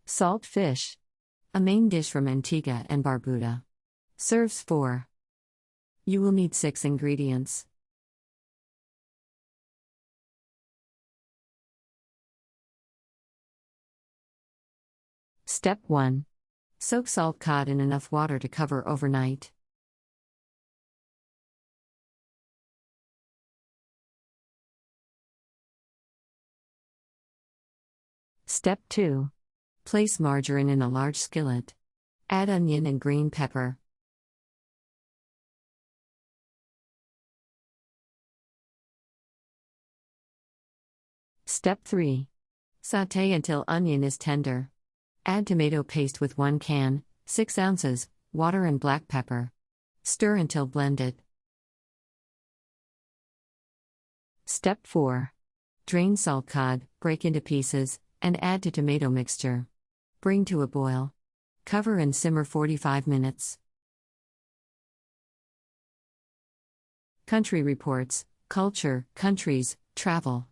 Salt fish. A main dish from Antigua and Barbuda. Serves 4. You will need 6 ingredients. Step 1. Soak salt cod in enough water to cover overnight. Step 2. Place margarine in a large skillet. Add onion and green pepper. Step 3. Sautee until onion is tender. Add tomato paste with 1 can, 6 ounces, water and black pepper. Stir until blended. Step 4. Drain salt cod, break into pieces, and add to tomato mixture. Bring to a boil. Cover and simmer 45 minutes. Country Reports, Culture, Countries, Travel.